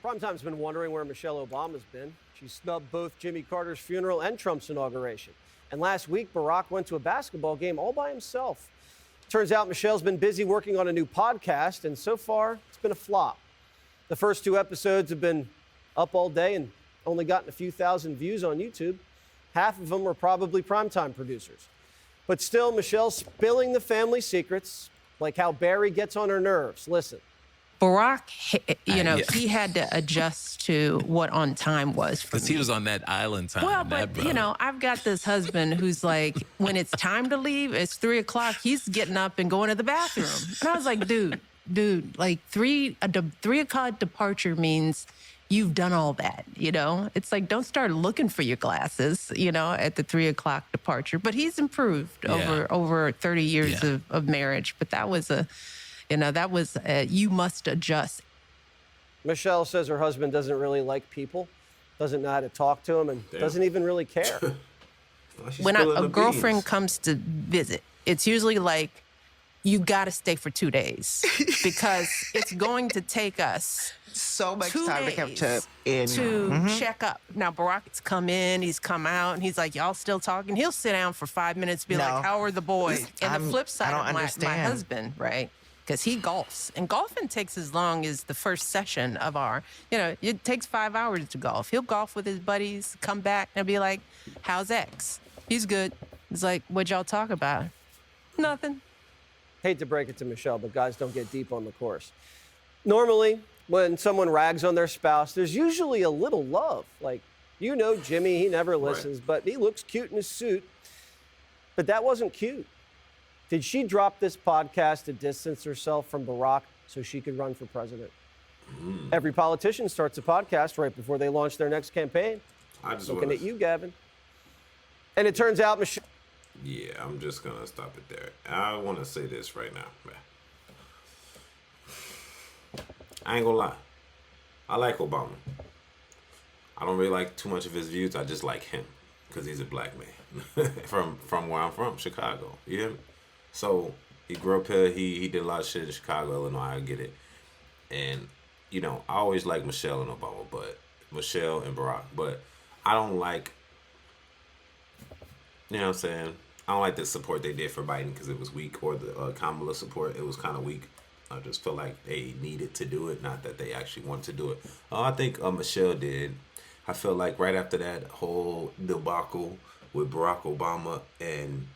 Primetime's been wondering where Michelle Obama's been. She snubbed both Jimmy Carter's funeral and Trump's inauguration. And last week, Barack went to a basketball game all by himself. Turns out Michelle's been busy working on a new podcast, and so far, it's been a flop. The first 2 episodes have been up all day and only gotten a few thousand views on YouTube. Half of them were probably primetime producers. But still, Michelle's spilling the family secrets, like how Barry gets on her nerves. Listen. Barack, he had to adjust to what on time was for me. Because he was on that island time. Well, but, I've got this husband who's like, when it's time to leave, it's 3 o'clock, he's getting up and going to the bathroom. And I was like, dude, like 3 o'clock departure means you've done all that, It's like, don't start looking for your glasses, at the 3 o'clock departure. But he's improved over 30 years of marriage. But that was you must adjust. Michelle says her husband doesn't really like people, doesn't know how to talk to him, and doesn't even really care. When a girlfriend comes to visit, it's usually like, you got to stay for 2 days because it's going to take us so much time to come to check up. Now, Barack's come in, he's come out, and he's like, y'all still talking? He'll sit down for 5 minutes, be like, how are the boys? And the flip side of my husband, right? Because he golfs. And golfing takes as long as the first session of it takes 5 hours to golf. He'll golf with his buddies, come back, and be like, how's X? He's good. He's like, what'd y'all talk about? Nothing. Hate to break it to Michelle, but guys don't get deep on the course. Normally, when someone rags on their spouse, there's usually a little love. Like, Jimmy, he never listens, but he looks cute in his suit. But that wasn't cute. Did she drop this podcast to distance herself from Barack so she could run for president? Every politician starts a podcast right before they launch their next campaign. Looking at you, Gavin. And it turns out Michelle... Yeah, I'm just going to stop it there. I want to say this right now, man. I ain't going to lie. I like Obama. I don't really like too much of his views. I just like him because he's a black man from where I'm from, Chicago. You hear me? So he grew up here. He did a lot of shit in Chicago, Illinois. I get it. And, I always like Michelle and Obama, Michelle and Barack. But I don't like, you know what I'm saying? I don't like the support they did for Biden because it was weak, or the Kamala support. It was kind of weak. I just feel like they needed to do it, not that they actually wanted to do it. I think Michelle did. I feel like right after that whole debacle with Barack Obama and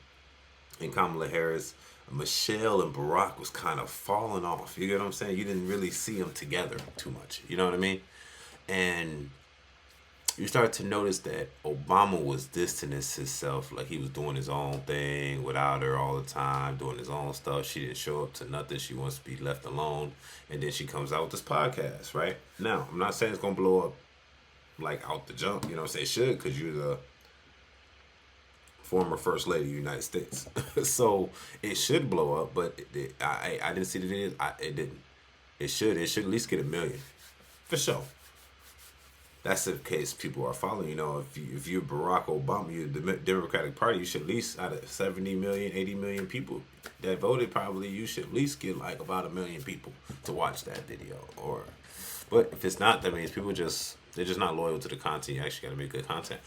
Kamala Harris, Michelle and Barack was kind of falling off. You get what I'm saying? You didn't really see them together too much. You know what I mean? And you start to notice that Obama was distancing himself, like he was doing his own thing without her all the time, doing his own stuff. She didn't show up to nothing. She wants to be left alone. And then she comes out with this podcast, right? Now, I'm not saying it's going to blow up like out the jump. You know what I'm saying? It should, because you're the former First Lady of the United States. So it should blow up, but I didn't see that it didn't. It should at least get 1 million. For sure. That's the case people are following. If you're Barack Obama, you're the Democratic Party, you should at least, out of 70 million, 80 million people that voted, probably you should at least get like about 1 million people to watch that video. But if it's not, that means they're just not loyal to the content. You actually got to make good content.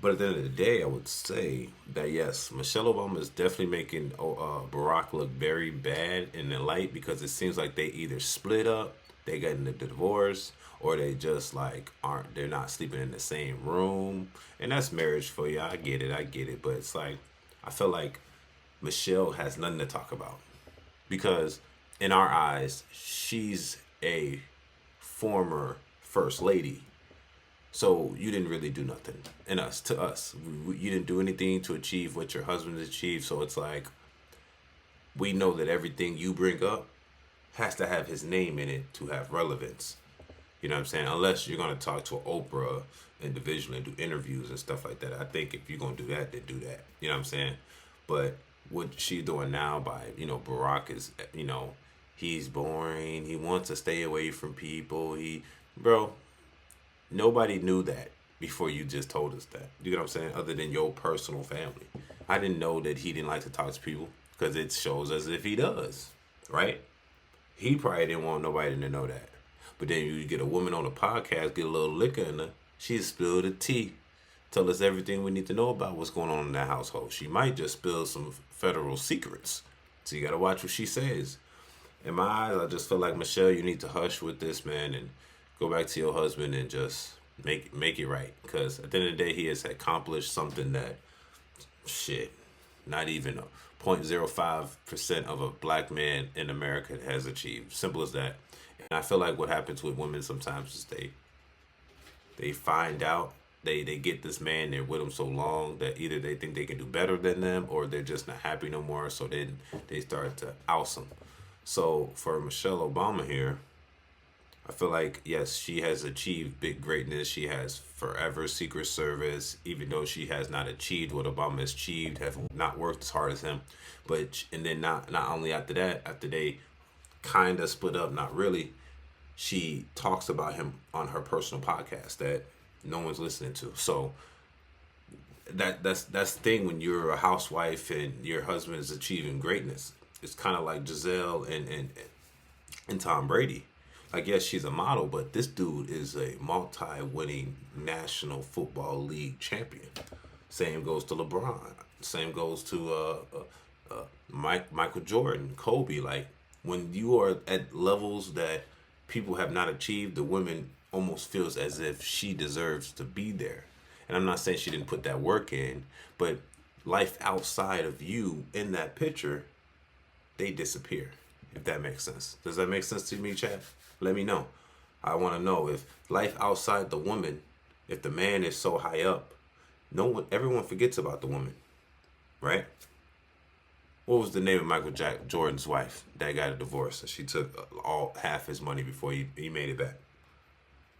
But at the end of the day, I would say that yes, Michelle Obama is definitely making Barack look very bad in the light, because it seems like they either split up, they got in a divorce, or they just like they're not sleeping in the same room. And that's marriage for you. I get it. But it's like, I feel like Michelle has nothing to talk about, because in our eyes, she's a former First Lady. So you didn't really do nothing to us. You didn't do anything to achieve what your husband achieved. So it's like, we know that everything you bring up has to have his name in it to have relevance. You know what I'm saying? Unless you're going to talk to Oprah individually and do interviews and stuff like that. I think if you're going to do that, then do that. You know what I'm saying? But what she's doing now by, Barack is, he's boring. He wants to stay away from people. Bro, nobody knew that before you just told us that. You know what I'm saying? Other than your personal family. I didn't know that he didn't like to talk to people, because it shows as if he does, right? He probably didn't want nobody to know that. But then you get a woman on a podcast, get a little liquor in her, she spill the tea, tell us everything we need to know about what's going on in that household. She might just spill some federal secrets. So you got to watch what she says. In my eyes, I just feel like, Michelle, you need to hush with this, man, and go back to your husband and just make it right. Because at the end of the day, he has accomplished something that, shit, not even a 0.05% of a black man in America has achieved. Simple as that. And I feel like what happens with women sometimes is they find out, they get this man, they're with him so long that either they think they can do better than them or they're just not happy no more. So then they start to oust them. So for Michelle Obama here, I feel like, yes, she has achieved big greatness. She has forever Secret Service, even though she has not achieved what Obama has achieved, have not worked as hard as him. But, and then not only after that, after they kind of split up, not really, she talks about him on her personal podcast that no one's listening to. So that's the thing when you're a housewife and your husband is achieving greatness. It's kind of like Giselle and Tom Brady. Like, yes, she's a model, but this dude is a multi-winning National Football League champion. Same goes to LeBron. Same goes to Michael Jordan, Kobe. Like, when you are at levels that people have not achieved, the woman almost feels as if she deserves to be there. And I'm not saying she didn't put that work in, but life outside of you in that picture, they disappear, if that makes sense. Does that make sense to me, Chad? Let me know. I want to know if life outside the woman, if the man is so high up, everyone forgets about the woman, right? What was the name of Michael Jordan's wife that got a divorce? She took half his money before he made it back.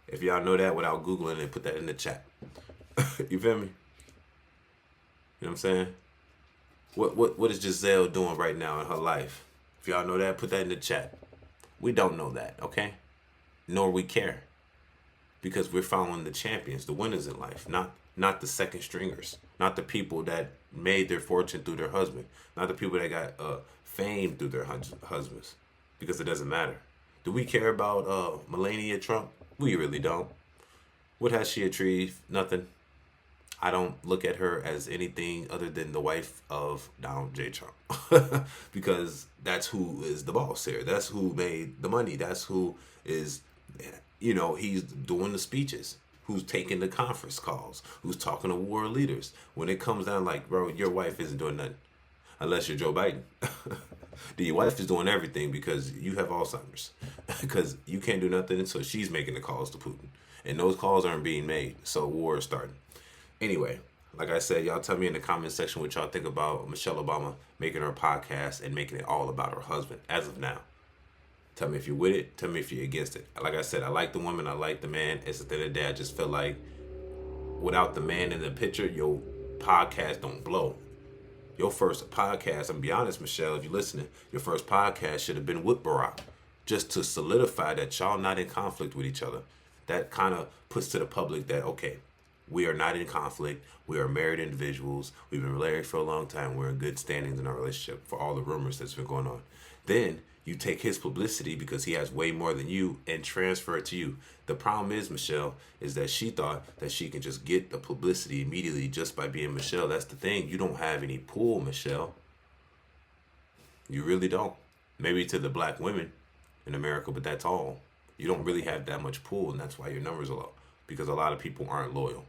If y'all know that without Googling it, put that in the chat. You feel me? You know what I'm saying? What is Giselle doing right now in her life? If y'all know that, put that in the chat. We don't know that, okay? Nor we care. Because we're following the champions, the winners in life, not the second stringers, not the people that made their fortune through their husband, not the people that got fame through their husbands, because it doesn't matter. Do we care about Melania Trump? We really don't. What has she achieved? Nothing. I don't look at her as anything other than the wife of Donald J. Trump. Because that's who is the boss here. That's who made the money. That's who is, he's doing the speeches, who's taking the conference calls, who's talking to world leaders. When it comes down like, bro, your wife isn't doing nothing. Unless you're Joe Biden. Your wife is doing everything because you have Alzheimer's. Because you can't do nothing, so she's making the calls to Putin. And those calls aren't being made, so war is starting. Anyway, like I said, y'all tell me in the comment section what y'all think about Michelle Obama making her podcast and making it all about her husband as of now. Tell me if you're with it. Tell me if you're against it. Like I said, I like the woman. I like the man. It's at the end of the day, I just feel like without the man in the picture, your podcast don't blow. Your first podcast, I'm be honest, Michelle, if you're listening, your first podcast should have been with Barack, just to solidify that y'all not in conflict with each other. That kind of puts to the public that, okay, we are not in conflict. We are married individuals. We've been married for a long time. We're in good standings in our relationship for all the rumors that's been going on. Then you take his publicity because he has way more than you and transfer it to you. The problem is, Michelle, is that she thought that she can just get the publicity immediately just by being Michelle. That's the thing. You don't have any pull, Michelle. You really don't. Maybe to the black women in America, but that's all. You don't really have that much pull, and that's why your numbers are low. Because a lot of people aren't loyal.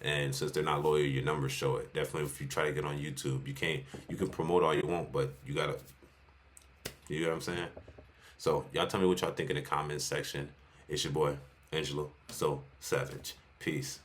And since they're not loyal, your numbers show it. Definitely if you try to get on YouTube, you can promote all you want, but you know what I'm saying? So y'all tell me what y'all think in the comments section. It's your boy, Angelo So Savage. Peace.